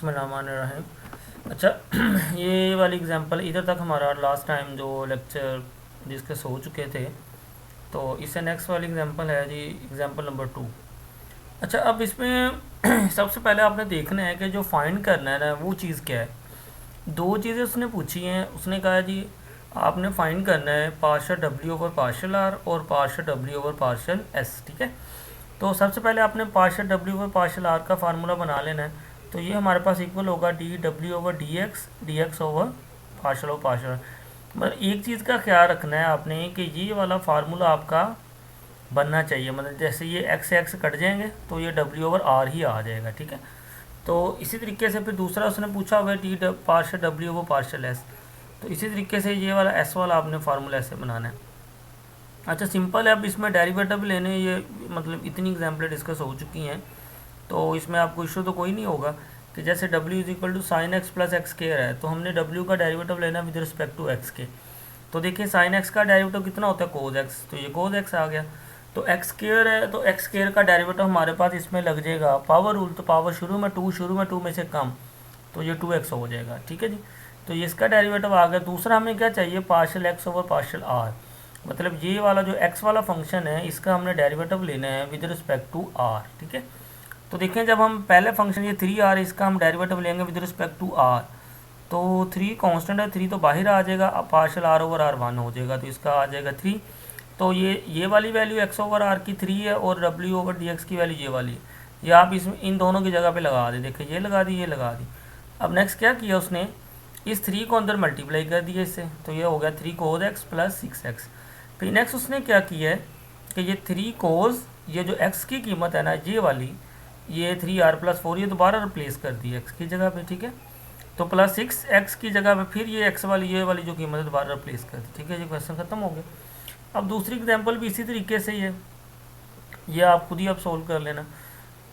बिस्मिल्लाहिर्रहमानिर्रहीम। अच्छा ये वाली एग्जांपल इधर तक हमारा लास्ट टाइम जो लेक्चर डिस्कस हो चुके थे, तो इससे नेक्स्ट वाली एग्जांपल है जी एग्जांपल नंबर 2। अच्छा अब इसमें सबसे पहले आपने देखना है कि जो फाइंड करना है ना वो चीज़ क्या है। दो चीज़ें उसने पूछी हैं। उसने कहा जी आपने फाइंड करना है partial W over partial are और partial W over partial S. ठीक है, तो सबसे पहले आपने partial W over partial R का फार्मूला बना लेना है। तो ये हमारे पास इक्वल होगा D W over D X over partial. मतलब एक चीज़ का ख्याल रखना है आपने कि ये वाला फार्मूला आपका बनना चाहिए। मतलब जैसे ये एक्स एक्स कट जाएंगे तो ये डब्ल्यू ओवर आर ही आ जाएगा। ठीक है, तो इसी तरीके से फिर दूसरा उसने पूछा हुआ है D partial W over partial S. तो इसी तरीके से ये वाला एस वाला आपने फार्मूला ऐसे बनाना है। अच्छा सिंपल है। अब इसमें डेरिवेटिव लेने ये मतलब इतनी एग्जाम्पलें डिस्कस हो चुकी हैं, तो इसमें आपको इशू तो कोई नहीं होगा कि जैसे w is equal to sine x plus x square है, तो हमने w का डेरिवेटिव लेना विद रिस्पेक्ट टू x के। तो देखिए साइन एक्स का डेरिवेटिव कितना होता है कोज एक्स, तो ये कोज एक्स आ गया। तो एक्स स्केयर है तो एक्स स्केयर का डेरिवेटिव हमारे पास इसमें लग जाएगा पावर रूल, तो पावर शुरू में टू में से कम, तो ये 2x हो जाएगा। ठीक है जी, तो ये इसका डेरिवेटिव आ गया। दूसरा हमें क्या चाहिए, partial x over partial r. मतलब ये वाला जो x वाला फंक्शन है इसका हमने डेरिवेटिव लेना है विद रिस्पेक्ट टू r। ठीक है, तो देखें जब हम पहले फंक्शन ये 3r इसका हम डेरिवेटिव लेंगे विद रिस्पेक्ट टू r, तो 3 कांस्टेंट है, 3 तो बाहर आ जाएगा, पार्शल r ओवर r 1 हो जाएगा, तो इसका आ जाएगा 3। तो ये वाली वैल्यू x ओवर r की 3 है और w ओवर dx की वैल्यू ये वाली है। ये आप इसमें इन दोनों की जगह पे लगा दें। देखिए ये लगा दी, ये लगा दी। अब नेक्स्ट क्या किया उसने, इस 3 को अंदर मल्टीप्लाई कर दिया इससे, तो ये हो गया 3 कोज एक्स प्लस 6x। फिर नेक्स्ट उसने क्या किया है कि ये 3 कोज, ये जो x की कीमत है ना ये वाली, ये 3r प्लस 4 ये दोबारा रिप्लेस कर दी x की जगह पे। ठीक है, तो प्लस 6x की जगह पे फिर ये x वाली ये वाली जो कीमत है दोबारा रिप्लेस कर दी। ठीक है, ये क्वेश्चन खत्म हो गया। अब दूसरी एग्जांपल भी इसी तरीके से ही है, ये आप खुद ही अब सोल्व कर लेना।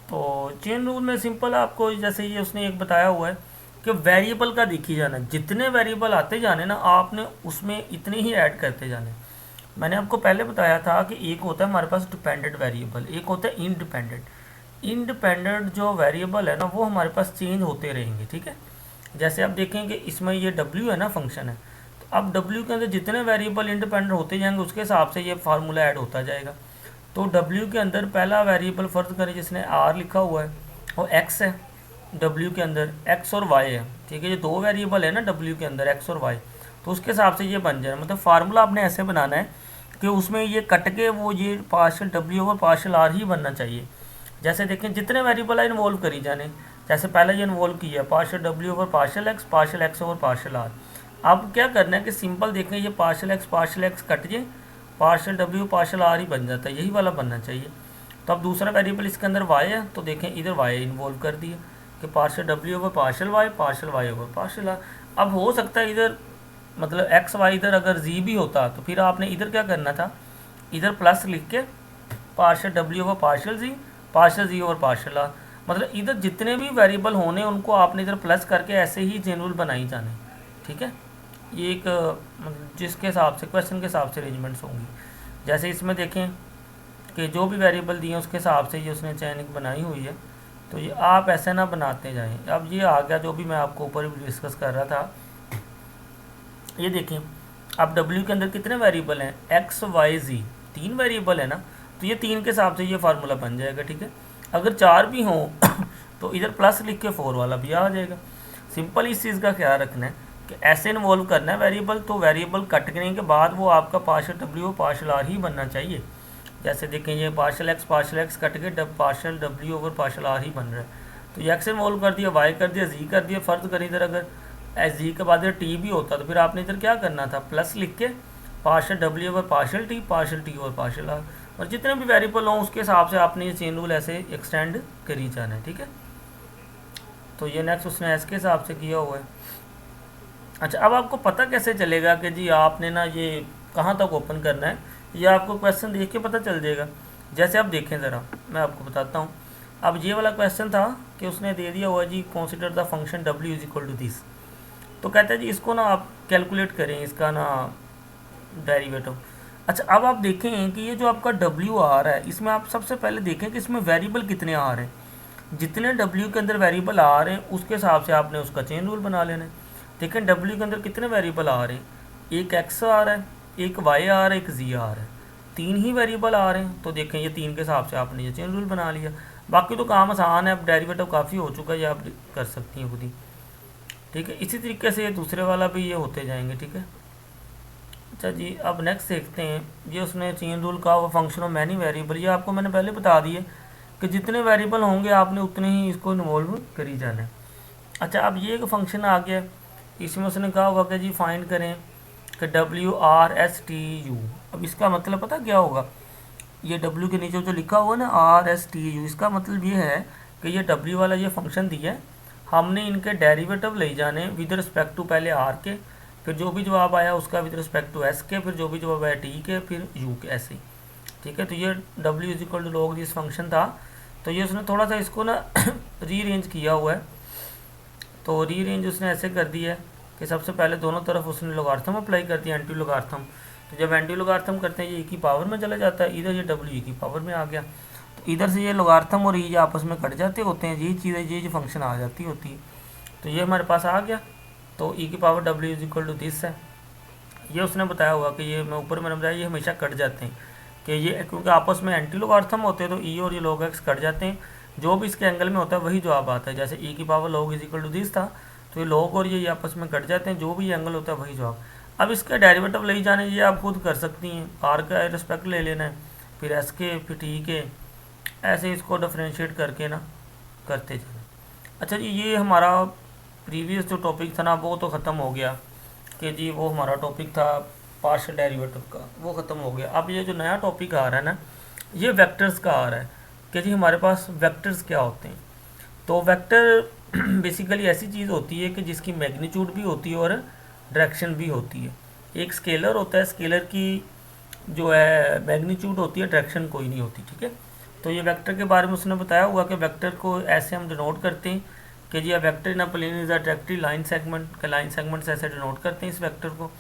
तो चेन रूल में सिंपल आपको जैसे ये उसने एक बताया हुआ है कि वेरिएबल का देखी जाना, जितने वेरिएबल आते जाने ना आपने उसमें इतने ही ऐड करते जाने। मैंने आपको पहले बताया था कि एक होता है हमारे पास डिपेंडेंट वेरिएबल, एक होता है इंडिपेंडेंट। इंडिपेंडेंट जो वेरिएबल है ना वो हमारे पास चेंज होते रहेंगे। ठीक है, जैसे आप देखेंगे इसमें ये w है ना फंक्शन है, तो अब w के अंदर जितने वेरिएबल इंडिपेंडेंट होते जाएंगे उसके हिसाब से ये फार्मूला ऐड होता जाएगा। तो w के अंदर पहला वेरिएबल फर्ज करें जिसने r लिखा हुआ है और x है, w के अंदर x और y है। ठीक है, ये दो वेरिएबल है ना w के अंदर x और y, तो उसके हिसाब से ये बन जाए। मतलब फार्मूला आपने ऐसे बनाना है कि उसमें ये कट के वो ये partial w over partial r ही बनना चाहिए। जैसे देखें जितने वेरिएबल है इन्वॉल्व करी जाने, जैसे पहले ये इन्वॉल्व किया partial w over partial x over partial r। अब क्या करना है कि सिंपल देखें ये पार्शल x कट जाए, पार्शल w पार्शल r ही बन जाता है, यही वाला बनना चाहिए। तो अब दूसरा वेरिएबल इसके अंदर y है, तो देखें इधर y इन्वॉल्व कर दिया कि partial w over partial y over partial r। अब हो सकता है इधर मतलब एक्स वाई इधर अगर जी भी होता तो फिर आपने इधर क्या करना था, इधर प्लस लिख के partial W over partial g over partial r. मतलब इधर जितने भी वेरिएबल होने उनको आपने इधर प्लस करके ऐसे ही चेन रूल बनाई जाने। ठीक है, ये एक मतलब जिसके हिसाब से क्वेश्चन के हिसाब से अरेंजमेंट्स होंगी। जैसे इसमें देखें कि जो भी वेरिएबल दिए उसके हिसाब से ये उसने चैनिंग बनाई हुई है, तो ये आप ऐसे ना बनाते जाएँ। अब ये आ गया जो भी मैं आपको ऊपर भी डिस्कस कर रहा था। ये देखें अब w के अंदर कितने वेरिएबल हैं, x y z, 3 वेरिएबल है ना, तो ये 3 के हिसाब से ये फार्मूला बन जाएगा। ठीक है, अगर 4 भी हों तो इधर प्लस लिख के 4 वाला भी आ जाएगा। सिंपल इस चीज़ का ख्याल रखना है कि ऐसे इन्वॉल्व करना है वेरिएबल, तो वेरिएबल कटने के बाद वो आपका पार्शल w पार्शल r ही बनना चाहिए। जैसे देखें ये पार्शल x कट के partial w over partial r ही बन रहा है, तो ये x इन्वॉल्व कर दिया, y कर दिया, z कर दिया। फर्ज करें इधर अगर एस जी के बाद टी भी होता तो फिर आपने इधर क्या करना था, प्लस लिख के partial W over partial t over partial are, और जितने भी वेरिएबल हों उसके हिसाब से आपने ये चेन रूल ऐसे एक्सटेंड करी जाना है। ठीक है, तो ये नेक्स्ट उसने एस के हिसाब से किया हुआ है। अच्छा अब आपको पता कैसे चलेगा कि जी आपने ना ये कहाँ तक ओपन करना है, ये आपको क्वेश्चन देख के पता चल जाएगा। जैसे आप देखें ज़रा मैं आपको बताता हूँ। अब ये वाला क्वेश्चन था कि उसने दे दिया हुआ जी consider the function w is equal to this, तो कहते हैं जी इसको ना आप कैलकुलेट करें इसका ना डेरिवेटिव। अच्छा अब आप देखें कि ये जो आपका डब्ल्यू आ रहा है इसमें आप सबसे पहले देखें कि इसमें वेरिएबल कितने आ रहे हैं। जितने डब्ल्यू के अंदर वेरिएबल आ रहे हैं उसके हिसाब से आपने उसका चेन रूल बना लेना है। देखें डब्ल्यू के अंदर कितने वेरिएबल आ रहे हैं, एक एक्स आ रहा है, एक वाई आ रहा है, एक जी आ रहा है, 3 ही वेरिएबल आ रहे हैं। तो देखें ये 3 के हिसाब से आपने ये चेन रूल बना लिया। बाकी तो काम आसान है, अब डेरिवेटिव काफ़ी हो चुका है, ये आप कर सकती हैं खुद ही। ठीक है, इसी तरीके से ये दूसरे वाला भी ये होते जाएंगे। ठीक है, अच्छा जी, अब नेक्स्ट देखते हैं। ये उसने चेन रूल का वो फंक्शन ऑफ मैनी वेरिएबल, ये आपको मैंने पहले बता दिए कि जितने वेरिएबल होंगे आपने उतने ही इसको इन्वॉल्व करी जाना है। अच्छा, अब ये एक फंक्शन आ गया, इसमें उसने कहा होगा कि जी फाइंड करें कि WRSTU। अब इसका मतलब पता क्या होगा, ये W के नीचे जो लिखा हुआ है ना RSTU, इसका मतलब ये है कि ये W वाला ये फंक्शन दिया है, हमने इनके डेरिवेटिव ले जाने विद रिस्पेक्ट टू पहले R के, फिर जो भी जवाब आया उसका विद रिस्पेक्ट टू S के, फिर जो भी जवाब आया T के, फिर U के, ऐसे ही। ठीक है, तो ये W is equal to log this function था। तो ये उसने थोड़ा सा इसको ना रीअरेंज किया हुआ है। तो रीअरेंज उसने ऐसे कर दिया है कि सबसे पहले दोनों तरफ उसने लोगार्थम अप्लाई कर दिया, एंटी लोगार्थम। तो जब एंटी लोगार्थम करते हैं ये e की पावर में चला जाता है, इधर ये W e की पावर में आ गया, तो इधर से ये लोगार्थम और ये आपस में कट जाते होते हैं, यही चीज़ें ये फंक्शन आ जाती होती है। तो ये हमारे पास आ गया, तो e की power W is equal to this है। ये उसने बताया हुआ कि ये मैं ऊपर मैंने बताया ये हमेशा कट जाते हैं, कि ये क्योंकि आपस में एंटी लोगार्थम होते हैं, तो e और ये log x कट जाते हैं, जो भी इसके एंगल में होता है वही जवाब आता है। जैसे e की power log is equal to this था, तो ये log और ये आपस में कट जाते हैं, जो भी एंगल होता है वही जवाब। अब इसका डेरिवेटिव ले जाने ये आप खुद कर सकती हैं, r का रिस्पेक्ट ले लेना है, फिर s के, फिर t के, ऐसे इसको डिफ्रेंशिएट करके ना करते जाना। अच्छा जी, ये हमारा प्रीवियस जो टॉपिक था ना वो तो ख़त्म हो गया, कि जी वो हमारा टॉपिक था पार्शियल डेरिवेटिव का, वो ख़त्म हो गया। अब ये जो नया टॉपिक आ रहा है ना, ये वेक्टर्स का आ रहा है कि जी हमारे पास वेक्टर्स क्या होते हैं। तो वेक्टर बेसिकली ऐसी चीज़ होती है कि जिसकी मैग्नीट्यूड भी होती है और डायरेक्शन भी होती है। एक स्केलर होता है, स्केलर की जो है मैग्नीट्यूड होती है, डायरेक्शन कोई नहीं होती। ठीक है, तो ये वेक्टर के बारे में उसने बताया हुआ कि वेक्टर को ऐसे हम डिनोट करते हैं कि जी vector in a plane is a directly line segment, के लाइन सेगमेंट से ऐसे डिनोट करते हैं इस वेक्टर को।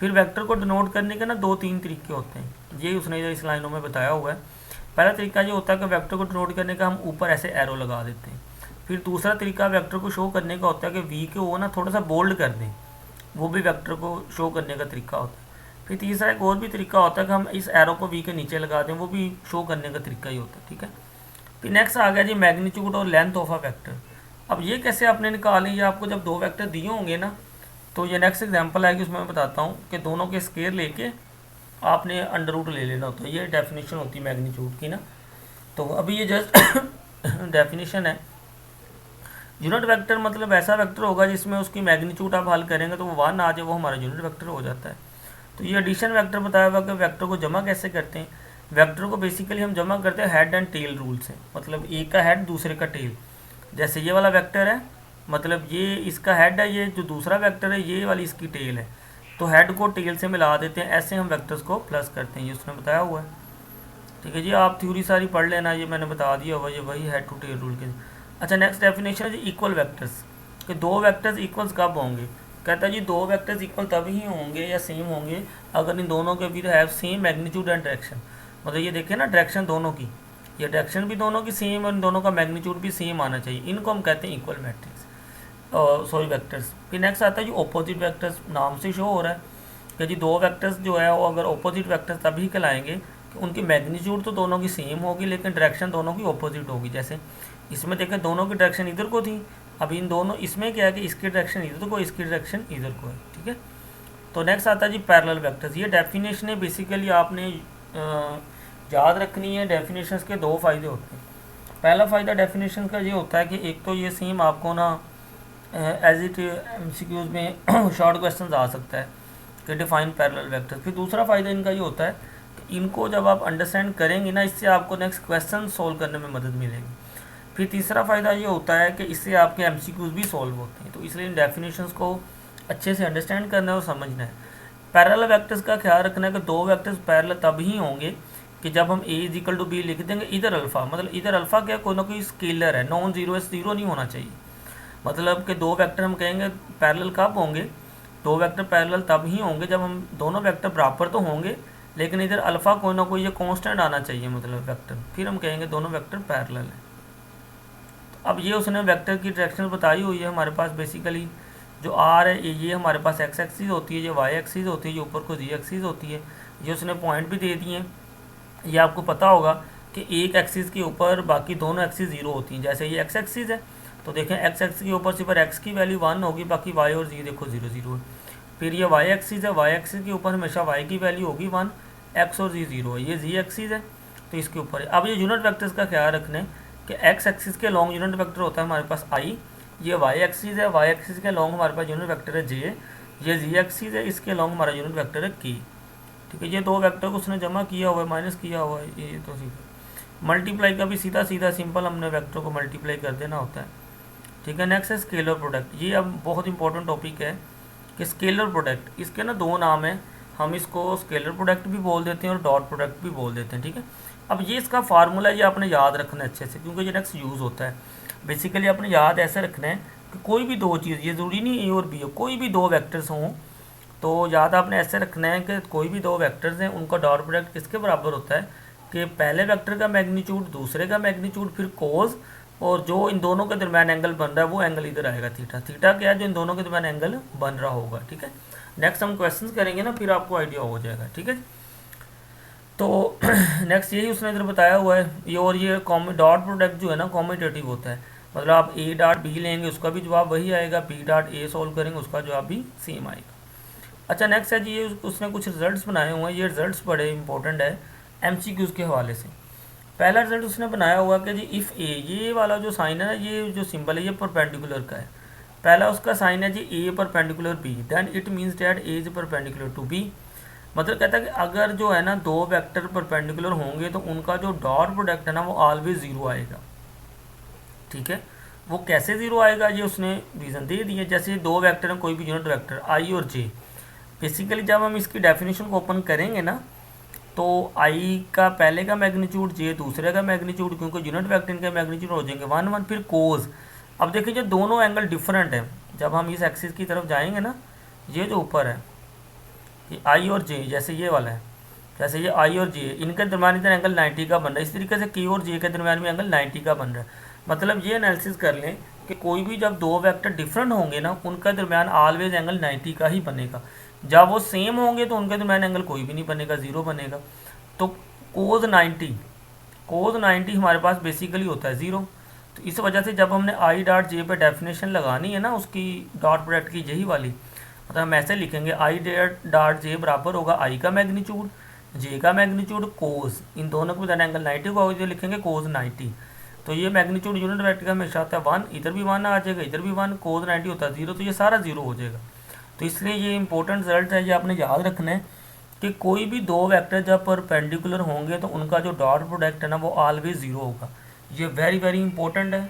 फिर वेक्टर को डिनोट करने के ना 2-3 तरीके होते हैं, ये उसने इस लाइनों में बताया हुआ है। पहला तरीका ये होता है कि वेक्टर को डिनोट करने का हम ऊपर ऐसे एरो लगा देते हैं। फिर दूसरा तरीका वेक्टर को शो करने का होता है कि वी के वो ना थोड़ा सा बोल्ड कर दें, वो भी वेक्टर को शो करने का तरीका होता है। फिर तीसरा एक और भी तरीका होता है कि हम इस एरो को वी के नीचे लगा दें, वो भी शो करने का तरीका ही होता है। ठीक है, फिर नेक्स्ट आ गया जी मैग्नीट्यूड और लेंथ ऑफ अ वेक्टर। अब ये कैसे आपने निकालें, ये आपको जब 2 वेक्टर दिए होंगे ना, तो ये नेक्स्ट एग्जांपल आएगी उसमें मैं बताता हूँ कि दोनों के स्केयर लेके आपने अंडर रूट ले लेना होता है, ये डेफिनेशन होती है मैग्नीट्यूड की ना। तो अभी ये जस्ट डेफिनेशन है। यूनिट वेक्टर मतलब ऐसा वेक्टर होगा जिसमें उसकी मैग्नीट्यूड आप हल करेंगे तो वो 1 आ जाए, वो हमारा यूनिट वेक्टर हो जाता है। तो ये एडिशन वेक्टर बताया हुआ कि वेक्टर को जमा कैसे करते हैं। वेक्टर को बेसिकली हम जमा करते हैं हेड एंड टेल रूल से, मतलब एक का हेड दूसरे का टेल। जैसे ये वाला वेक्टर है, मतलब ये इसका हेड है, ये जो दूसरा वेक्टर है ये वाली इसकी टेल है, तो हेड को टेल से मिला देते हैं, ऐसे हम वेक्टर्स को प्लस करते हैं, ये उसने बताया हुआ है। ठीक है जी, आप थ्योरी सारी पढ़ लेना, ये मैंने बता दिया हुआ, ये वही हेड टू टेल रूल के। अच्छा, नेक्स्ट डेफिनेशन है जी इक्वल वेक्टर्स, कि 2 वेक्टर्स इक्वल्स कब होंगे। कहता है जी 2 वेक्टर्स इक्वल तभी ही होंगे या सेम होंगे अगर इन दोनों के भी have same magnitude and direction. मतलब ये देखें ना, डायरेक्शन दोनों की, ये डायरेक्शन भी दोनों की सेम और इन दोनों का मैग्नीट्यूड भी सेम आना चाहिए, इनको हम कहते हैं इक्वल मैट्रिक्स, सॉरी वेक्टर्स। फिर नेक्स्ट आता है जी ऑपोजिट वेक्टर्स, नाम से शो हो रहा है कि जी 2 वेक्टर्स जो है वो अगर ऑपोजिट वेक्टर्स तभी कहलाएंगे कि उनकी मैग्नीट्यूड तो दोनों की सेम होगी लेकिन डायरेक्शन दोनों की ऑपोजिट होगी। जैसे इसमें देखें दोनों की डायरेक्शन इधर को थी, अब इन दोनों इसमें क्या है कि इसकी डायरेक्शन इधर को, इसकी डायरेक्शन इधर को है। ठीक है, तो नेक्स्ट आता है जी पैरेलल वेक्टर्स। ये डेफिनेशन है, बेसिकली आपने याद रखनी है। डेफिनेशंस के 2 फ़ायदे होते हैं। पहला फ़ायदा डेफिनेशन का ये होता है कि एक तो ये सेम आपको ना एज इट एमसीक्यूज में शॉर्ट क्वेश्चन आ सकता है कि डिफाइन पैरेलल वेक्टर्स। फिर दूसरा फ़ायदा इनका ये होता है कि इनको जब आप अंडरस्टैंड करेंगे ना, इससे आपको नेक्स्ट क्वेश्चन सोल्व करने में मदद मिलेगी। फिर तीसरा फ़ायदा ये होता है कि इससे आपके एमसीक्यूज भी सॉल्व होते हैं। तो इसलिए इन डेफिनेशंस को अच्छे से अंडरस्टैंड करना है और समझना है। पैरेलल वेक्टर्स का ख्याल रखना है कि 2 वेक्टर्स पैरेलल तब ही होंगे कि जब हम a is equal to b लिख देंगे, इधर अल्फ़ा, मतलब इधर अल्फ़ा क्या, कोई ना कोई स्केलर है, नॉन जीरो है, जीरो नहीं होना चाहिए। मतलब कि 2 वेक्टर हम कहेंगे पैरेलल कब होंगे, 2 वेक्टर पैरेलल तब ही होंगे जब हम दोनों वेक्टर बराबर तो होंगे लेकिन इधर अल्फ़ा कोई ना कोई ये कांस्टेंट आना चाहिए, मतलब वेक्टर, फिर हम कहेंगे दोनों वेक्टर पैरेलल है। अब ये उसने वेक्टर की डायरेक्शन बताई हुई है हमारे पास। बेसिकली जो आर है ये हमारे पास एक्स एक्सिस होती है, जो वाई एक्सिस होती है, जो ऊपर को जी एक्सिस होती है। ये उसने पॉइंट भी दे दिए हैं। ये आपको पता होगा कि एक एक्सिस के ऊपर बाकी दोनों एक्सिस जीरो होती हैं। जैसे ये एक्स एक्सिस है तो देखें एक्स एक्सिस के ऊपर सिर्फ एक्स की वैल्यू 1 होगी, बाकी वाई और जी देखो 0 0 है। फिर ये वाई एक्सिस है, वाई एक्सिस के ऊपर हमेशा वाई की वैल्यू होगी 1, एक्स और जी 0 है। ये जी एक्सिस है तो इसके ऊपर है। अब ये यूनिट वेक्टर्स का ख्याल रखना है कि एक्स एक्सिस के लॉन्ग यूनिट वेक्टर होता है हमारे पास आई, ये वाई एक्सिस है, वाई एक्सिस के लॉन्ग हमारे पास यूनिट वेक्टर है जे, ये जी एक्सिस है, इसके लॉन्ग हमारा यूनिट वेक्टर है की। ठीक है, ये दो वेक्टर को उसने जमा किया हुआ है, माइनस किया हुआ है, ये तो सीधा मल्टीप्लाई का भी सीधा सीधा सिंपल हमने वेक्टर को मल्टीप्लाई कर देना होता है। ठीक है, नेक्स्ट है स्केलर प्रोडक्ट। ये अब बहुत इंपॉर्टेंट टॉपिक है कि स्केलर प्रोडक्ट, इसके ना दो नाम है, हम इसको स्केलर प्रोडक्ट भी बोल देते हैं और डॉट प्रोडक्ट भी बोल देते हैं। ठीक है, अब ये इसका फार्मूला ये आपने याद रखना है अच्छे से, क्योंकि ये नेक्स्ट यूज़ होता है। बेसिकली आपने याद ऐसे रखना है कि कोई भी दो चीज़, ये ज़रूरी नहीं ए और बी हो, कोई भी दो वेक्टर्स हों तो याद आपने ऐसे रखना है कि कोई भी दो वेक्टर्स हैं उनका डॉट प्रोडक्ट किसके बराबर होता है कि पहले वेक्टर का मैग्नीट्यूड, दूसरे का मैग्नीट्यूड, फिर कोज, और जो इन दोनों के दरमियान एंगल बन रहा है वो एंगल इधर आएगा थीटा। थीटा क्या है, जो इन दोनों के दरमियान एंगल बन रहा होगा। ठीक है, नेक्स्ट हम क्वेश्चंस करेंगे ना, फिर आपको आइडिया हो जाएगा। ठीक है, तो नेक्स्ट यही उसने इधर बताया हुआ है। ये और ये डॉट प्रोडक्ट जो है ना कॉम्यूटेटिव होता है, मतलब आप ए डॉट बी लेंगे उसका भी जवाब वही आएगा, बी डॉट ए सोल्व करेंगे उसका जवाब भी सेम आएगा। अच्छा, नेक्स्ट है जी, ये उसने कुछ रिजल्ट्स बनाए हुए हैं। ये रिजल्ट्स बड़े इंपॉर्टेंट है एमसीक्यूज़ के हवाले से। पहला रिजल्ट उसने बनाया हुआ कि जी इफ़ ए, ये वाला जो साइन है ना, ये जो सिंबल है ये परपेंडिकुलर का है। पहला उसका साइन है जी A perpendicular B, then it means that A is perpendicular to B. मतलब कहता है कि अगर जो है ना दो वेक्टर परपेंडिकुलर होंगे तो उनका जो डॉट प्रोडक्ट है ना वो ऑलवेज ज़ीरो आएगा। ठीक है, वो कैसे ज़ीरो आएगा ये उसने रीज़न दे दिया। जैसे दो वेक्टर हैं, कोई भी यूनिट वेक्टर आई और जे, बेसिकली जब हम इसकी डेफिनेशन को ओपन करेंगे ना तो आई का पहले का मैग्नीट्यूड, जे दूसरे का मैग्नीट्यूड, क्योंकि यूनिट वेक्टर इनके मैग्नीट्यूड हो जाएंगे 1 1, फिर कोज। अब देखिए जो दोनों एंगल डिफरेंट है, जब हम इस एक्सिस की तरफ जाएंगे ना, ये जो ऊपर है ये आई और जे, जैसे ये वाला है, जैसे ये आई और जे, इनके दरमियान इधर एंगल 90 का बन रहा है, इस तरीके से के और जे के दरमियान भी एंगल 90 का बन रहा है। मतलब ये एनालिसिस कर लें कि कोई भी जब दो वेक्टर डिफरेंट होंगे ना उनका दरमियान ऑलवेज एंगल 90 का ही बनेगा। जब वो सेम होंगे तो उनके दरमियान एंगल कोई भी नहीं बनेगा, ज़ीरो बनेगा। तो कोज 90 हमारे पास बेसिकली होता है ज़ीरो। तो इस वजह से जब हमने आई डॉट जे पे डेफिनेशन लगानी है ना उसकी डॉट प्रोडक्ट की, यही वाली, मतलब हम ऐसे लिखेंगे आई डॉट जे बराबर होगा आई का मैग्नीट्यूड, जे का मैग्नीट्यूड, कोज, इन दोनों के एंगल 90 का होगा, लिखेंगे कोज 90। तो ये मैग्नीट्यूड यूनिट वेक्टर का हमेशा आता है 1, इधर भी 1 आ जाएगा, इधर भी 1, कोज 90 होता है 0, तो ये सारा 0 हो जाएगा। तो इसलिए ये इंपॉर्टेंट रिजल्ट है, ये आपने याद रखना है कि कोई भी दो वेक्टर जब परपेंडिकुलर होंगे तो उनका जो डॉट प्रोडक्ट है ना वो ऑलवेज ज़ीरो होगा। ये वेरी वेरी इंपॉर्टेंट है,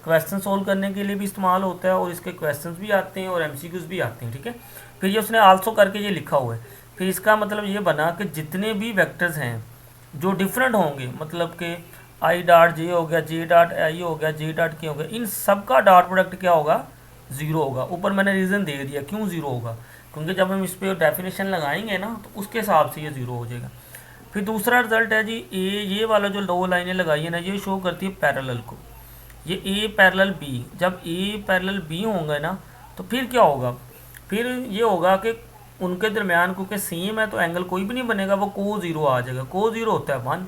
क्वेश्चन सोल्व करने के लिए भी इस्तेमाल होता है और इसके क्वेश्चंस भी आते हैं और एमसीक्यूज़ भी आते हैं। ठीक है, फिर ये उसने आल्सो करके ये लिखा हुआ है। फिर इसका मतलब ये बना कि जितने भी वेक्टर्स हैं जो डिफरेंट होंगे, मतलब कि आई डॉट जे हो गया, जे डॉट आई हो गया, जे डॉट के हो गया, इन सब का डॉट प्रोडक्ट क्या होगा, ज़ीरो होगा। ऊपर मैंने रीज़न दे दिया क्यों ज़ीरो होगा, क्योंकि जब हम इस पर डेफिनेशन लगाएंगे ना तो उसके हिसाब से ये ज़ीरो हो जाएगा। फिर दूसरा रिजल्ट है जी ये वाला जो दो लाइनें लगाई है ना ये शो करती है पैरेलल को, ये ए पैरेलल बी। जब ए पैरेलल बी होंगे ना तो फिर क्या होगा, फिर ये होगा कि उनके दरमियान क्योंकि सेम है तो एंगल कोई भी नहीं बनेगा, वो को ज़ीरो आ जाएगा। को ज़ीरो होता है 1।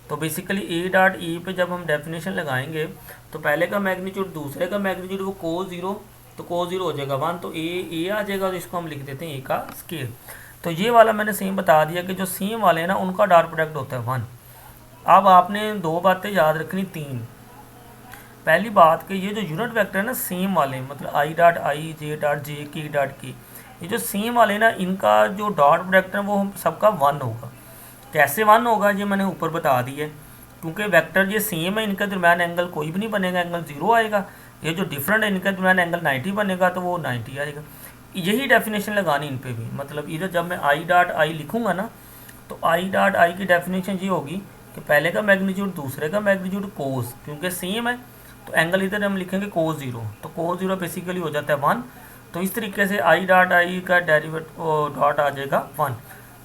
तो बेसिकली ए डॉट ई पे जब हम डेफिनेशन लगाएंगे तो पहले का मैग्नीट्यूड दूसरे का मैग्नीट्यूड वो को ज़ीरो, तो को ज़ीरो हो जाएगा 1, तो ए आ जाएगा, तो इसको हम लिख देते हैं ए का स्केल। तो ये वाला मैंने सेम बता दिया कि जो सेम वाले हैं ना उनका डॉट प्रोडक्ट होता है 1। अब आपने दो बातें याद रखनी, 3। पहली बात कि ये जो यूनिट वेक्टर है ना सेम वाले, मतलब I dot I, J dot J, के डॉट के, ये जो सेम वाले ना इनका जो डॉट प्रोडक्ट है वो सबका 1 होगा। कैसे 1 होगा ये मैंने ऊपर बता दिया, क्योंकि वेक्टर ये सेम है, इनके दरमियान एंगल कोई भी नहीं बनेगा, एंगल 0 आएगा। ये जो डिफरेंट है इनके दरमियान एंगल 90 बनेगा तो वो 90 आएगा। यही डेफिनेशन लगानी इन पे भी, मतलब इधर जब मैं आई डॉट आई लिखूँगा ना तो आई डॉट आई की डेफिनेशन ये होगी कि पहले का मैग्नीट्यूड दूसरे का मैग्नीट्यूड कोस, क्योंकि सेम है तो एंगल इधर हम लिखेंगे कोस 0, तो कोस 0 बेसिकली हो जाता है 1। तो इस तरीके से आई डॉट आई का डेरिवेटिव डॉट आ जाएगा 1।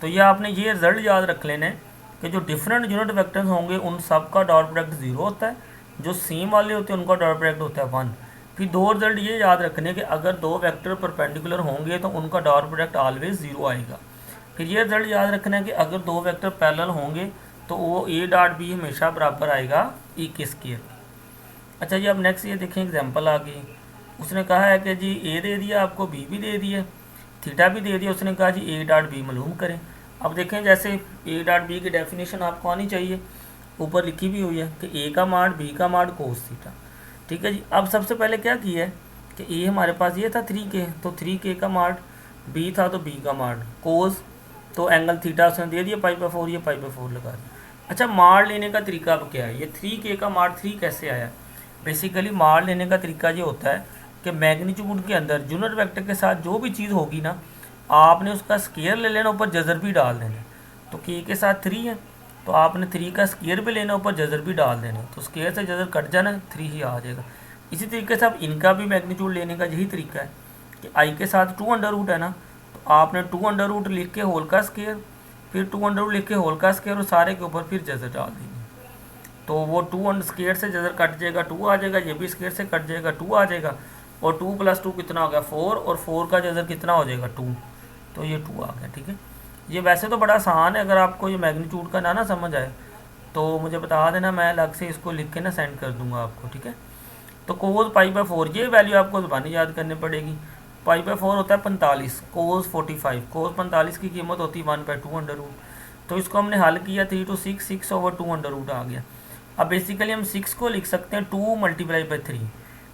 तो ये आपने ये रिजल्ट याद रख लेना है कि जो डिफरेंट यूनिट वेक्टर्स होंगे उन सब का डॉट प्रोडक्ट 0 होता है, जो सेम वाले होते हैं उनका डॉट प्रोडक्ट होता है 1। फिर दो रिजल्ट ये याद रखने कि अगर दो वेक्टर परपेंडिकुलर होंगे तो उनका डॉट प्रोडक्ट ऑलवेज 0 आएगा। फिर ये रिजल्ट याद रखना है कि अगर दो वेक्टर पैरेलल होंगे तो वो ए डॉट बी हमेशा बराबर आएगा ई के स्क्वायर। अच्छा जी, अब नेक्स्ट ये देखें एग्जांपल आ गई। उसने कहा है कि जी ए दे दिया आपको, बी भी दे दिया, थीटा भी दे दिया। उसने कहा जी ए डॉट बी मालूम करें। अब देखें जैसे ए डॉट बी की डेफिनेशन आपको आनी चाहिए, ऊपर लिखी भी हुई है कि ए का माड बी का माड कोस थीटा। ठीक है जी। अब सबसे पहले क्या किया है कि ए हमारे पास ये था 3K, तो 3K का माड, बी था तो बी का माड, कोस तो एंगल थीटा उसने दे दिया π/4, ये π/4 लगा दिया। अच्छा, माड लेने का तरीका अब क्या है, ये 3K का माड 3 कैसे आया। बेसिकली माड लेने का तरीका ये होता है कि मैग्नीट्यूड के अंदर यूनिट वेक्टर के साथ जो भी चीज़ होगी ना, आपने उसका स्केयर ले लेना, ऊपर जजर भी डाल देना। तो K के साथ 3 है तो आपने 3 का स्केयर भी लेना, ऊपर जजर भी डाल देना, तो स्केयर से जजर कट जाना, 3 ही आ जाएगा। इसी तरीके से अब इनका भी मैग्नीट्यूड लेने का यही तरीका है कि आई के साथ 2 है ना, तो आपने 2 लिख के होल का स्केयर, फिर 2 लिख के होल का स्केयर और सारे के ऊपर फिर जजर डाल देंगे। तो वो 2 स्केयर से जजर कट जाएगा, 2 आ जाएगा, ये भी स्केयर से कट जाएगा, 2 आ जाएगा, और 2 + 2 कितना हो गया 4, और 4 का जजर कितना हो जाएगा 2, तो ये 2 आ गया। ठीक है, ये वैसे तो बड़ा आसान है, अगर आपको ये मैग्नीट्यूड का ना समझ आए तो मुझे बता देना, मैं अलग से इसको लिख के ना सेंड कर दूंगा आपको। ठीक है, तो कोस π/4 ये वैल्यू आपको ज़बानी याद करनी पड़ेगी। π/4 होता है 45, कोस 45, कोस 45 की कीमत होती है 1/2 तो इसको हमने हल किया 3 to 6, 6/2 आ गया। अब बेसिकली हम 6 को लिख सकते हैं 2 × 3।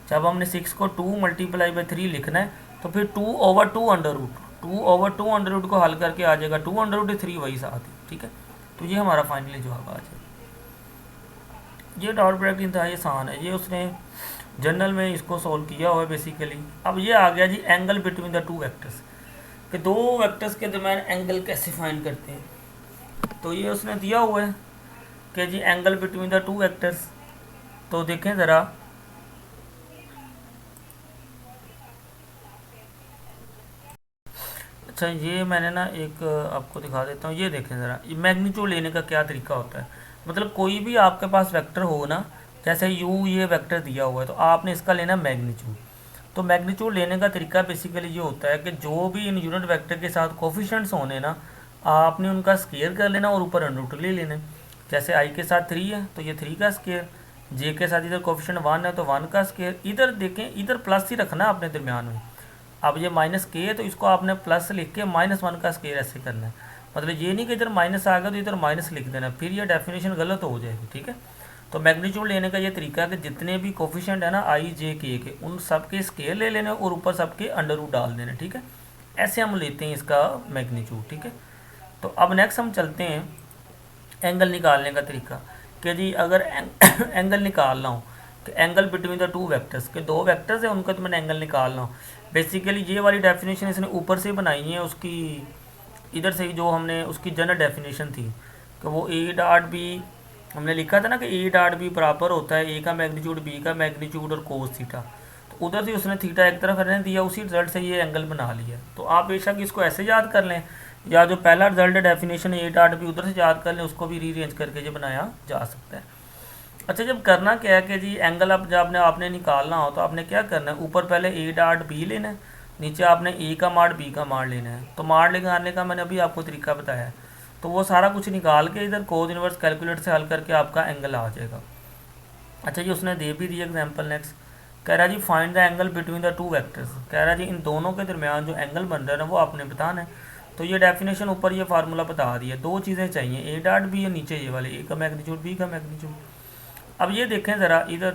जब हमने 6 को 2 × 3 लिखना है तो फिर 2/2 को हल करके आ जाएगा 2/3 वही साथ है। ठीक है, तो ये हमारा फाइनली जवाब आ जाएगा। ये डॉट प्रोडक्ट इंतहाई आसान है, ये उसने जनरल में इसको सॉल्व किया हुआ है बेसिकली। अब ये आ गया जी angle between the two vectors, कि दो वेक्टर्स के दरम्यान एंगल कैसे फाइंड करते हैं। तो ये उसने दिया हुआ है कि जी angle between the two vectors, तो देखें ज़रा, अच्छा ये मैंने ना एक आपको दिखा देता हूँ। ये देखें ज़रा, ये मैग्नीट्यूड लेने का क्या तरीका होता है। मतलब कोई भी आपके पास वेक्टर हो ना, जैसे u ये वेक्टर दिया हुआ है तो आपने इसका लेना मैग्नीट्यूड। तो मैग्नीट्यूड लेने का तरीका बेसिकली ये होता है कि जो भी इन यूनिट वेक्टर के साथ कोफिशिएंट्स होने ना, आपने उनका स्केयर कर लेना और ऊपर √ ले लेना। जैसे i के साथ 3 है तो ये 3 का स्केयर, j के साथ इधर कोफिशिएंट 1 है तो 1 का स्केयर। इधर देखें, इधर प्लस ही रखना अपने दरमियान में। अब ये -k है तो इसको आपने प्लस लिख के -1 का स्केयर ऐसे करना है। मतलब ये नहीं कि इधर माइनस आ गया तो इधर माइनस लिख देना, फिर ये डेफिनेशन गलत हो जाएगी। ठीक है, तो मैग्नीट्यूड लेने का ये तरीका है कि जितने भी कोफिशिएंट है ना i j k के, उन सब के स्केयर ले लेने और ऊपर सबके √ डाल देने। ठीक है, ऐसे हम लेते हैं इसका मैग्नीट्यूड। ठीक है, तो अब नेक्स्ट हम चलते हैं एंगल निकालने का तरीका, कि जी अगर एंगल निकालना हो कि angle between the two vectors, के दो वेक्टर्स हैं उनका तो मैंने एंगल निकालना हो। बेसिकली ये वाली डेफिनेशन इसने ऊपर से बनाई है, उसकी इधर से जो हमने उसकी जनरल डेफिनेशन थी कि वो ए डॉट बी हमने लिखा था ना कि ए डॉट बी बराबर होता है ए का मैग्नीट्यूड बी का मैग्नीट्यूड और कोस थीटा। तो उधर से उसने थीटा एक तरफ रहने दिया, उसी रिजल्ट से ये एंगल बना लिया। तो आप बेशक इसको ऐसे याद कर लें, या जो पहला रिजल्ट है डेफिनेशन ए डॉट बी उधर से याद कर लें, उसको भी रीअरेंज करके ये बनाया जा सकता है। अच्छा, जब करना क्या है कि जी एंगल अब जब आपने निकालना हो तो आपने क्या करना है, ऊपर पहले ए डॉट बी लेना है, नीचे आपने ए का माड बी का माड लेना है। तो माड निकालने का मैंने अभी आपको तरीका बताया है, तो वो सारा कुछ निकाल के इधर कोस इनवर्स कैलकुलेटर से हल करके आपका एंगल आ जाएगा। अच्छा जी, उसने दे भी दिया एग्जांपल। नेक्स्ट कह रहा जी find the angle between the two vectors, कह रहा जी इन दोनों के दरमियान जो एंगल बन रहा है ना वो आपने बताना है। तो ये डेफिनेशन ऊपर ये फार्मूला बता दिया, दो चीज़ें चाहिए, ए डॉट बी और नीचे ये वाले ए का मैग्नीट्यूड बी का मैग्नीट्यूड। अब ये देखें ज़रा इधर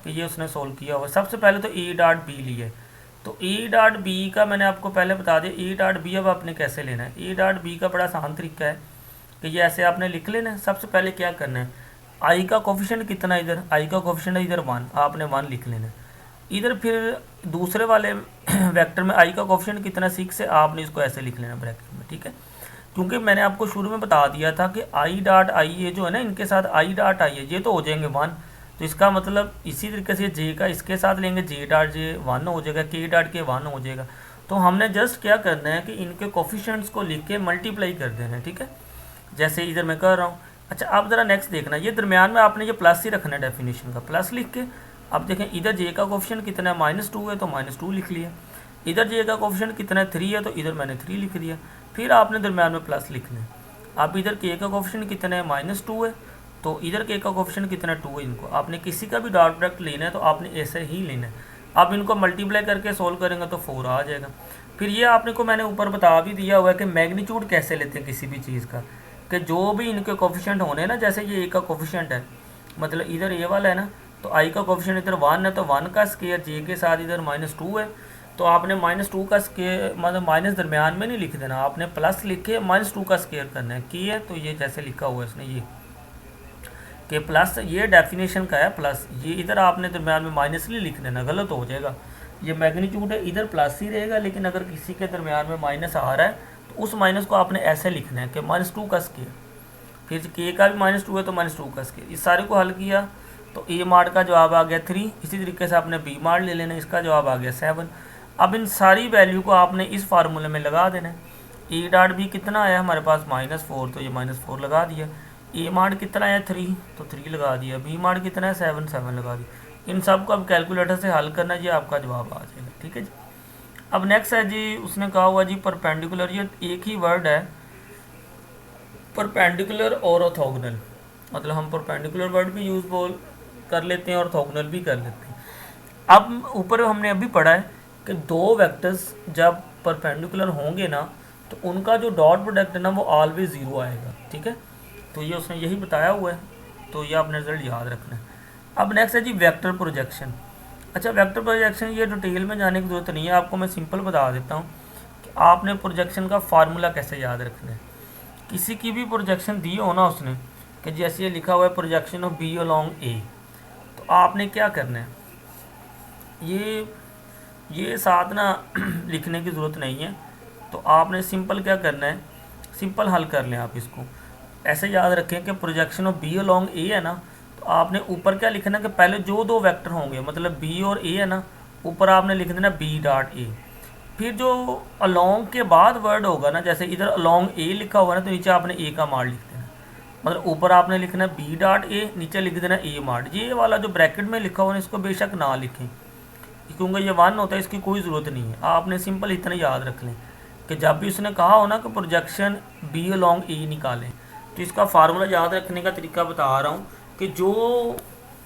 कि ये उसने सोल्व किया हुआ। सबसे पहले तो ए डॉट बी लिए, तो ए डॉट बी का मैंने आपको पहले बता दिया ए डॉट बी अब आपने कैसे लेना है। ए डॉट बी का बड़ा आसान तरीका है कि ये ऐसे आपने लिख लेना है। सबसे पहले क्या करना है, आई का कोफिशिएंट कितना, इधर आई का कोफिशिएंट है इधर 1, आपने 1 लिख लेना है। इधर फिर दूसरे वाले वेक्टर में आई का कोफिशिएंट कितना 6 है, आपने इसको ऐसे लिख लेना ब्रैकेट में। ठीक है, क्योंकि मैंने आपको शुरू में बता दिया था कि आई डॉट आई ये जो है ना, इनके साथ आई डॉट आई है ये तो हो जाएंगे 1, तो इसका मतलब इसी तरीके से जे का इसके साथ लेंगे जे डॉट जे 1 हो जाएगा, के डॉट के 1 हो जाएगा। तो हमने जस्ट क्या करना है कि इनके कोफिशिएंट्स को लिख के मल्टीप्लाई कर देना है। ठीक है, जैसे इधर मैं कर रहा हूँ अच्छा आप ज़रा नेक्स्ट देखना, ये दरमियान में आपने ये प्लस ही रखना है, डेफिनेशन का प्लस लिख के। अब देखें इधर जे का कोफिशिएंट कितना है, -2 है तो -2 लिख लिया। इधर जे का कोफिशिएंट कितना है, 3 है तो इधर मैंने 3 लिख दिया। फिर आपने दरमियान में प्लस लिखना है। अब इधर के का कोफिशिएंट कितना है, -2 है तो इधर के का कोफिशिएंट कितना है, 2 है। इनको आपने किसी का भी डॉट प्रोडक्ट लेना है तो आपने ऐसे ही लेना है। आप इनको मल्टीप्लाई करके सोल्व करेंगे तो 4 आ जाएगा। फिर ये आपने को मैंने ऊपर बता भी दिया हुआ है कि मैग्नीट्यूड कैसे लेते हैं किसी भी चीज़ का, कि जो भी इनके कोफिशिएंट होने ना, जैसे ये ए का कोफिशिएंट है, मतलब इधर ए वाला है ना, तो आई का कोफिशिएंट इधर 1 है तो 1 का स्केयर जे के साथ इधर -2 है, तो आपने -2 का स्केयर मतलब माइनस दरमियान में नहीं लिख देना, आपने प्लस लिख के -2 का स्केयर करना है। की है तो ये जैसे लिखा हुआ है इसने ये कि प्लस, ये डेफिनेशन का है प्लस, ये इधर आपने दरमियान में माइनस नहीं लिख देना, गलत हो जाएगा। ये मैग्नीट्यूड है, इधर प्लस ही रहेगा, लेकिन अगर किसी के दरमियान में माइनस आ रहा है तो उस माइनस को आपने ऐसे लिखना है कि -2 का स्केयर। फिर के का भी -2 है तो -2 का स्केयर। इस सारे को हल किया तो ए मार्ट का जवाब आ गया 3। इसी तरीके से आपने बी मार्ट ले लेना, इसका जवाब आ गया 7। अब इन सारी वैल्यू को आपने इस फार्मूले में लगा देना है। ए डॉट बी कितना आया हमारे पास, -4, तो ये -4 लगा दिया। ए मार्ट कितना है, 3, तो 3 लगा दिया। बी मार्ट कितना है, 7, 7 लगा दिया। इन सब को अब कैलकुलेटर से हल करना, ये आपका जवाब आ जाएगा। ठीक है जी। अब नेक्स्ट है जी, उसने कहा हुआ जी परपेंडिकुलर, ये एक ही वर्ड है, परपेंडिकुलर और ऑर्थोगोनल। मतलब हम परपेंडिकुलर वर्ड भी यूज बोल कर लेते हैं, ऑर्थोगोनल भी कर लेते हैं। अब ऊपर हमने अभी पढ़ा है कि दो वेक्टर्स जब परपेंडिकुलर होंगे ना तो उनका जो डॉट प्रोडक्ट है ना वो ऑलवेज 0 आएगा। ठीक है, तो ये उसने यही बताया हुआ है, तो ये आपने रिजल्ट याद रखना है। अब नेक्स्ट है जी वेक्टर प्रोजेक्शन। अच्छा वेक्टर प्रोजेक्शन ये डिटेल में जाने की ज़रूरत नहीं है, आपको मैं सिंपल बता देता हूँ कि आपने प्रोजेक्शन का फार्मूला कैसे याद रखना है। किसी की भी प्रोजेक्शन दी हो ना उसने, कि जैसे ये लिखा हुआ है प्रोजेक्शन ऑफ बी अलोंग ए, तो आपने क्या करना है, ये साथ ना लिखने की ज़रूरत नहीं है, तो आपने सिंपल क्या करना है, सिंपल हल कर लें आप इसको। ऐसे याद रखें कि प्रोजेक्शन ऑफ बी अलोंग ए है ना, तो आपने ऊपर क्या लिखना है कि पहले जो दो वेक्टर होंगे, मतलब बी और ए है ना, ऊपर आपने लिख देना बी डॉट ए। फिर जो अलोंग के बाद वर्ड होगा ना, जैसे इधर अलोंग ए लिखा हुआ है ना, तो नीचे आपने ए का मार्ड लिख देना। मतलब ऊपर आपने लिखना है बी डॉट ए, नीचे लिख देना ए मार्ड। ये वाला जो ब्रैकेट में लिखा हुआ है इसको बेशक ना लिखें, क्योंकि ये 1 होता है, इसकी कोई ज़रूरत नहीं है। आपने सिंपल इतना याद रख लें कि जब भी उसने कहा हो ना कि प्रोजेक्शन बी अलोंग ए निकालें, तो इसका फार्मूला याद रखने का तरीका बता रहा हूँ कि जो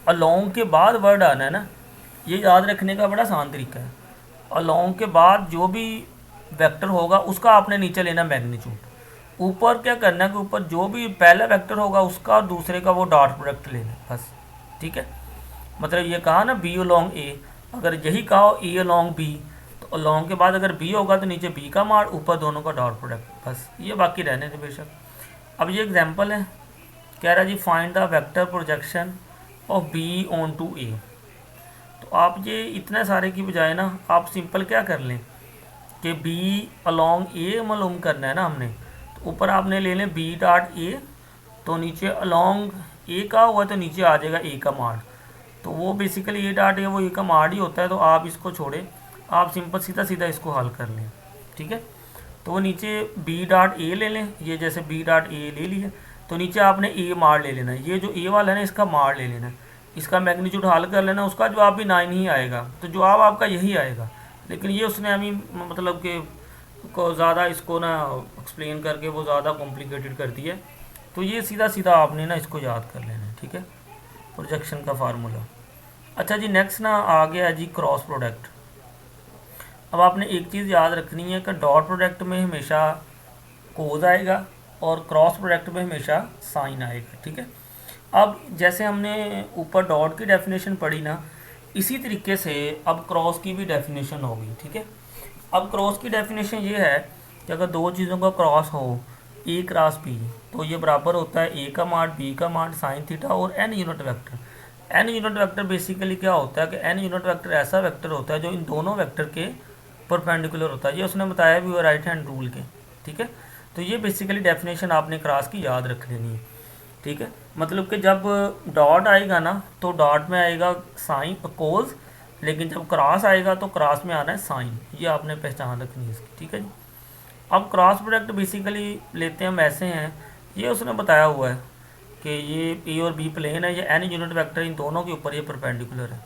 अलोंग के बाद वर्ड आना है ना, ये याद रखने का बड़ा आसान तरीका है। अलोंग के बाद जो भी वेक्टर होगा उसका आपने नीचे लेना मैग्नीट्यूड, ऊपर क्या करना है कि ऊपर जो भी पहला वेक्टर होगा उसका और दूसरे का वो डॉट प्रोडक्ट लेना बस। ठीक है, मतलब ये कहा ना बी अलोंग ए, अगर यही कहा ए अलोंग बी, तो अलोंग के बाद अगर बी होगा तो नीचे बी का मार्ड, ऊपर दोनों का डॉट प्रोडक्ट, बस ये बाकी रहने थे बेशक। अब ये एग्जांपल है, कह रहा जी find the vector projection of B onto A. तो आप ये इतने सारे की बजाय ना आप सिंपल क्या कर लें कि बी अलोंग ए मालूम करना है ना हमने, तो ऊपर आपने ले लें बी डॉट ए, तो नीचे अलोंग ए का हुआ तो नीचे आ जाएगा ए का मार्ड, तो वो बेसिकली ए डॉट ए वो ए का मार्ड ही होता है। तो आप इसको छोड़े, आप सिंपल सीधा सीधा इसको हल कर लें। ठीक है, तो वो नीचे बी डॉट ए ले लें, ये जैसे बी डॉट ए ले लिए, तो नीचे आपने ए मार्ड ले लेना है। ये जो ए वाला है ना इसका मार्ड ले लेना है, इसका मैग्नीट्यूड हल कर लेना, उसका जवाब भी 9 ही आएगा, तो जवाब आपका यही आएगा। लेकिन ये उसने अभी मतलब कि को ज़्यादा इसको ना एक्सप्लेन करके वो ज़्यादा कॉम्प्लिकेटेड कर दिया, तो ये सीधा सीधा आपने ना इसको याद कर लेना है। ठीक है, प्रोजेक्शन का फार्मूला। अच्छा जी नेक्स्ट ना आ गया है जी क्रॉस प्रोडक्ट। अब आपने एक चीज़ याद रखनी है कि डॉट प्रोडक्ट में हमेशा कोज आएगा और क्रॉस प्रोडक्ट में हमेशा साइन आएगा। ठीक है, अब जैसे हमने ऊपर डॉट की डेफिनेशन पढ़ी ना, इसी तरीके से अब क्रॉस की भी डेफिनेशन होगी। ठीक है, अब क्रॉस की डेफिनेशन ये है कि अगर दो चीज़ों का क्रॉस हो ए क्रॉस बी, तो ये बराबर होता है ए का मार्ड बी का मार्ड साइन थीटा और n unit vector. N unit vector basically क्या होता है कि एन यूनिट वेक्टर ऐसा वेक्टर होता है जो इन दोनों वेक्टर के परपेंडिकुलर होता है। ये उसने बताया भी राइट हैंड रूल के। ठीक है, तो ये बेसिकली डेफिनेशन आपने क्रॉस की याद रख लेनी है। ठीक है, मतलब कि जब डॉट आएगा ना तो डॉट में आएगा साइन कोज, लेकिन जब क्रॉस आएगा तो क्रॉस में आना है साइन, ये आपने पहचान रखनी है इसकी। ठीक है जी, अब क्रॉस प्रोडक्ट बेसिकली लेते हैं हम ऐसे हैं, ये उसने बताया हुआ है कि ये ए और बी प्लेन है, ये एन यूनिट वेक्टर इन दोनों के ऊपर ये परपेंडिकुलर है,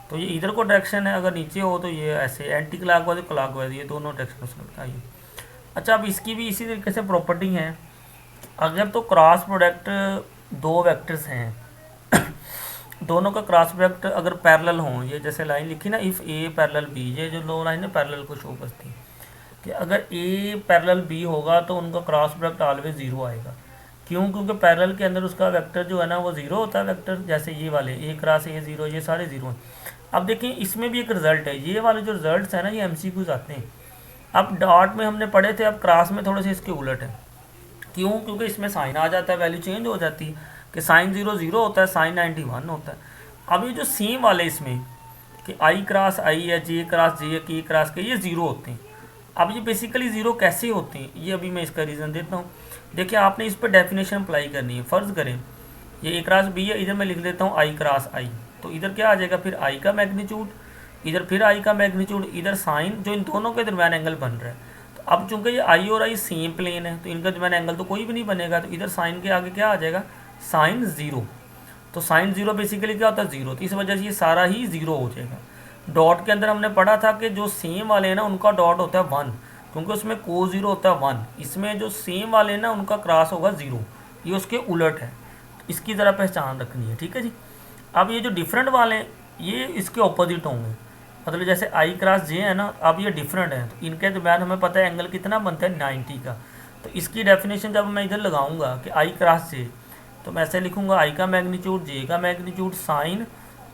तो ये इधर को डायरेक्शन है, अगर नीचे हो तो ये ऐसे एंटी क्लॉकवाइज क्लॉकवाइज, ये दोनों डायरेक्शन उसने बताइए। अच्छा, अब इसकी भी इसी तरीके से प्रॉपर्टी है, अगर तो क्रॉस प्रोडक्ट दो वेक्टर्स हैं दोनों का क्रॉस प्रोडक्ट अगर पैरेलल हों, ये जैसे लाइन लिखी ना, इफ़ ए पैरेलल बी, ये जो दो लाइन है पैरेलल को शो करती है कि अगर ए पैरेलल बी होगा तो उनका क्रॉस प्रोडक्ट ऑलवेज ज़ीरो आएगा। क्यों? क्योंकि पैरेलल के अंदर उसका वेक्टर जो है ना वो ज़ीरो होता है वेक्टर, जैसे ये वाले ए क्रॉस ए ज़ीरो, ये सारे ज़ीरो हैं। अब देखिए इसमें भी एक रिजल्ट है, ये वाले जो रिजल्ट है ना ये MCQs आते हैं। अब डॉट में हमने पढ़े थे, अब क्रॉस में थोड़े से इसके उलट है। क्यों? क्योंकि इसमें साइन आ जाता है, वैल्यू चेंज हो जाती है कि साइन 0 0 होता है, साइन 91 होता है। अब ये जो सेम वाले इसमें कि आई क्रॉस आई है, जे क्रॉस जे, के क्रॉस के, ये ज़ीरो होते हैं। अब ये बेसिकली ज़ीरो कैसे होते हैं, ये अभी मैं इसका रीज़न देता हूँ। देखिए आपने इस पर डेफिनेशन अप्लाई करनी है। फ़र्ज़ करें ये ए क्रॉस बी है, इधर मैं लिख देता हूँ आई क्रॉस आई, तो इधर क्या आ जाएगा फिर आई का मैग्नीट्यूड, इधर फिर आई का मैग्नीट्यूड, इधर साइन, जो इन दोनों के दरमियान एंगल बन रहा है। तो अब चूंकि ये आई और आई सेम प्लेन है तो इनका दरमियान एंगल तो कोई भी नहीं बनेगा, तो इधर साइन के आगे क्या आ जाएगा, साइन 0। तो साइन 0 बेसिकली क्या होता है, 0, तो इस वजह से ये सारा ही 0 हो जाएगा। डॉट के अंदर हमने पढ़ा था कि जो सेम वाले हैं ना उनका डॉट होता है 1, क्योंकि उसमें को 0 होता है 1। इसमें जो सेम वाले हैं ना उनका क्रॉस होगा 0, ये उसके उलट है, तो इसकी ज़रा पहचान रखनी है, ठीक है जी। अब ये जो डिफरेंट वाले हैं ये इसके ऑपोजिट होंगे, मतलब जैसे आई क्रॉस जे है ना, अब ये डिफरेंट है तो इनके दरमियान हमें पता है एंगल कितना बनता है 90 का। तो इसकी डेफिनेशन जब मैं इधर लगाऊंगा कि आई क्रॉस जे, तो मैं ऐसे लिखूंगा आई का मैग्नीट्यूड जे का मैग्नीट्यूड साइन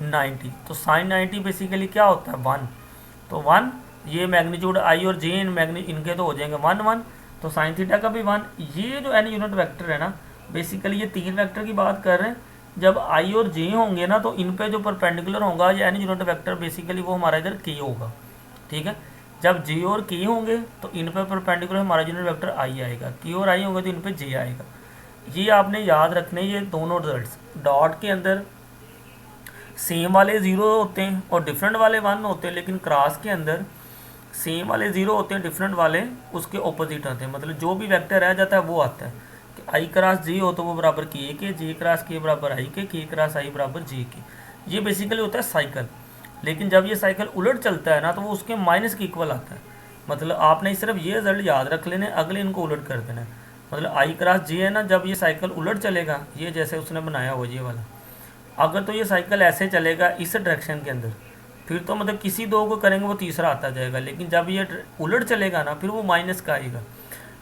90, तो साइन 90 बेसिकली क्या होता है 1, तो 1 ये मैग्नीट्यूड आई और जे इनके तो हो जाएंगे 1 1, तो साइन थीटा का भी 1। ये जो एन यूनिट वेक्टर है ना, बेसिकली ये तीन वेक्टर की बात कर रहे हैं। जब आई और जे होंगे ना तो इन पे जो परपेंडिकुलर होगा ये एन यूनिट वेक्टर बेसिकली वो हमारा इधर के होगा, ठीक है। जब जे और के होंगे तो इन पे परपेंडिकुलर हमारा यूनिट वेक्टर आई आएगा, के और आई होंगे तो इन पे जे आएगा। ये आपने याद रखने, ये दोनों रिजल्ट्स डॉट के अंदर सेम वाले 0 होते हैं और डिफरेंट वाले 1 होते हैं, लेकिन क्रॉस के अंदर सेम वाले 0 होते हैं, डिफरेंट वाले उसके ऑपोजिट आते हैं। मतलब जो भी वेक्टर रह जाता है वो आता है कि आई क्रॉस जे हो तो वो बराबर के, जे क्रॉस के बराबर आई के क्रॉस आई बराबर जे के। ये बेसिकली होता है साइकिल। लेकिन जब ये साइकिल उलट चलता है ना तो वो उसके माइनस के इक्वल आता है। मतलब आपने सिर्फ ये रिजल्ट याद रख लेने, अगले इनको उलट कर देना है। मतलब आई क्रॉस जे है ना, जब ये साइकिल उलट चलेगा, ये जैसे उसने बनाया हो ये वाला, अगर तो ये साइकिल ऐसे चलेगा इस डायरेक्शन के अंदर, फिर तो मतलब किसी दो को करेंगे वो तीसरा आता जाएगा। लेकिन जब ये उलट चलेगा ना फिर वो माइनस का आएगा।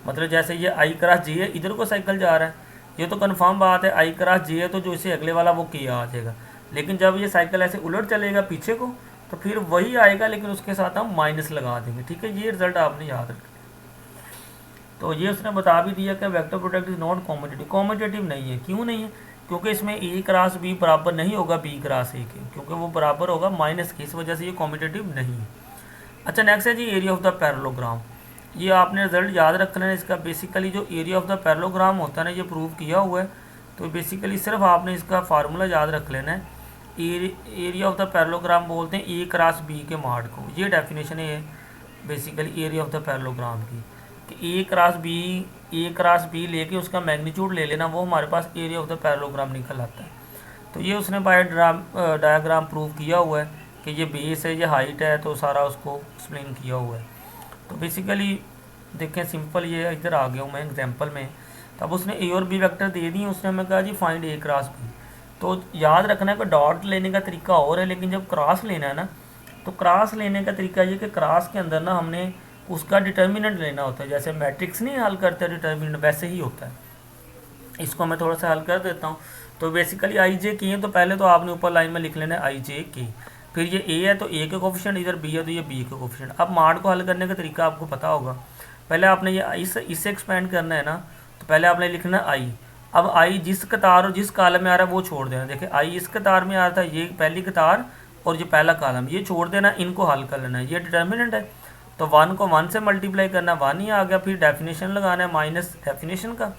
मतलब जैसे ये आई क्रॉस जे है, इधर को साइकिल जा रहा है, ये तो कन्फर्म बात है आई क्रॉस जे है तो जो इसे अगले वाला वो के आ जाएगा। लेकिन जब ये साइकिल ऐसे उलट चलेगा पीछे को तो फिर वही आएगा, लेकिन उसके साथ हम माइनस लगा देंगे, ठीक है। ये रिजल्ट आपने याद रखना। तो ये उसने बता भी दिया कि vector product is not commutative. Commutative नहीं है, क्यों नहीं है? क्योंकि इसमें ए क्रॉस बी बराबर नहीं होगा बी क्रॉस ए के, क्योंकि वो बराबर होगा माइनस के, इस वजह से ये कॉम्यूटेटिव नहीं है। अच्छा नेक्स्ट है जी एरिया ऑफ द पैरेललोग्राम। ये आपने रिजल्ट याद रखना है इसका। बेसिकली जो एरिया ऑफ द पैरेललोग्राम होता है ना, ये प्रूव किया हुआ है, तो बेसिकली सिर्फ आपने इसका फार्मूला याद रख लेना है। एरिया ऑफ द पैरेललोग्राम बोलते हैं ए क्रॉस बी के माड को। ये डेफिनेशन है basically area of the parallelogram की, कि ए क्रॉस बी लेके उसका मैग्नीट्यूड ले लेना, वो हमारे पास एरिया ऑफ द पैरेललोग्राम निकल आता है। तो ये उसने बाय डायग्राम प्रूव किया हुआ है कि ये बेस है, ये हाइट है, तो सारा उसको एक्सप्लेन किया हुआ है। तो बेसिकली देखें सिंपल, ये इधर आ गया हूँ मैं एग्जांपल में। तब उसने ए और बी वेक्टर दे दिए, उसने हमें कहा जी फाइंड ए क्रॉस बी। तो याद रखना है कि डॉट लेने का तरीका और है, लेकिन जब क्रॉस लेना है ना तो क्रॉस लेने का तरीका ये कि क्रॉस के अंदर ना हमने उसका डिटर्मिनेंट लेना होता है। जैसे मैट्रिक्स नहीं हल करते डिटर्मिनेंट, वैसे ही होता है। इसको मैं थोड़ा सा हल कर देता हूँ। तो बेसिकली आई जे की है, तो पहले तो आपने ऊपर लाइन में लिख लेना है आई जे की, फिर ये ए है तो ए के कोफिशिएंट, इधर बी है तो ये बी के कोफिशिएंट। अब माड को हल करने का तरीका आपको पता होगा। पहले आपने ये इससे एक्सपेंड करना है ना, तो पहले आपने लिखना आई। अब आई जिस कतार और जिस कॉलम में आ रहा है वो छोड़ देना। देखिए आई इस कतार में आ रहा था, ये पहली कतार और ये पहला कॉलम, ये छोड़ देना, इनको हल कर लेना है। ये डिटर्मिनेंट है तो 1 को 1 से मल्टीप्लाई करना, 1 ही आ गया। फिर डेफिनेशन लगाना है माइनस डेफिनेशन का,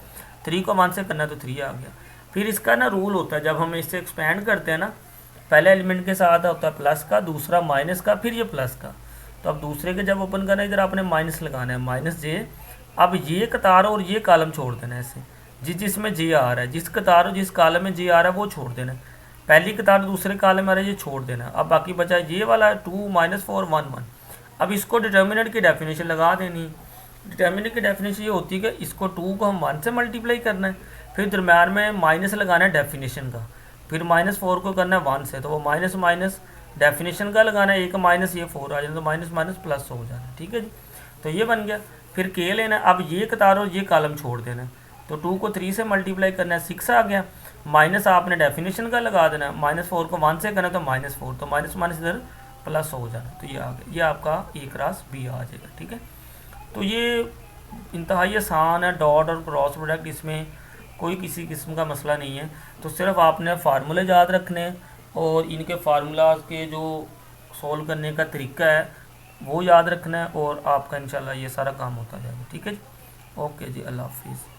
3 को 1 से करना तो 3 आ गया। फिर इसका ना रूल होता है, जब हम इससे एक्सपेंड करते हैं ना, पहले एलिमेंट के साथ होता है प्लस का, दूसरा माइनस का, फिर ये प्लस का। तो अब दूसरे के जब ओपन करना है इधर आपने माइनस लगाना है, माइनस जे। अब ये कतार और ये कॉलम छोड़ देना है ऐसे, जिसमें जे आ रहा है, जिस कतार और जिस कालम में जे आ रहा है वो छोड़ देना है। पहली कतार दूसरे कालम में आ रहा है, ये छोड़ देना है। अब बाकी बचा ये वाला 2 -4 1 1। अब इसको डिटर्मिनेंट की डेफिनेशन लगा देनी है। डिटर्मिनेंट की डेफिनेशन ये होती है कि इसको 2 को हम 1 से मल्टीप्लाई करना है, फिर दरम्यान में माइनस लगाना है डेफिनेशन का, फिर -4 को करना है 1 से, तो वो माइनस माइनस डेफिनेशन का लगाना है, एक माइनस ये 4 आ जाए तो माइनस माइनस प्लस हो जाना है। ठीक है जी, तो ये बन गया। फिर के लेना है, अब ये कतार और ये कालम छोड़ देना है, तो 2 को 3 से मल्टीप्लाई करना है, 6 आ गया, माइनस आपने डेफिनेशन का लगा देना है, -4 को 1 से करना तो -4, तो माइनस माइनस इधर प्लस हो जाना, तो ये आ गया, ये आपका A क्रॉस B आ जाएगा। ठीक है, तो ये इंतहाई आसान है, डॉट और क्रॉस प्रोडक्ट, इसमें कोई किसी किस्म का मसला नहीं है। तो सिर्फ आपने फार्मूले याद रखने हैं और इनके फार्मूलाज के जो सॉल्व करने का तरीका है वो याद रखना है, और आपका इंशाल्लाह ये सारा काम होता जाएगा। ठीक है जी, ओके जी, अल्लाह हाफिज़।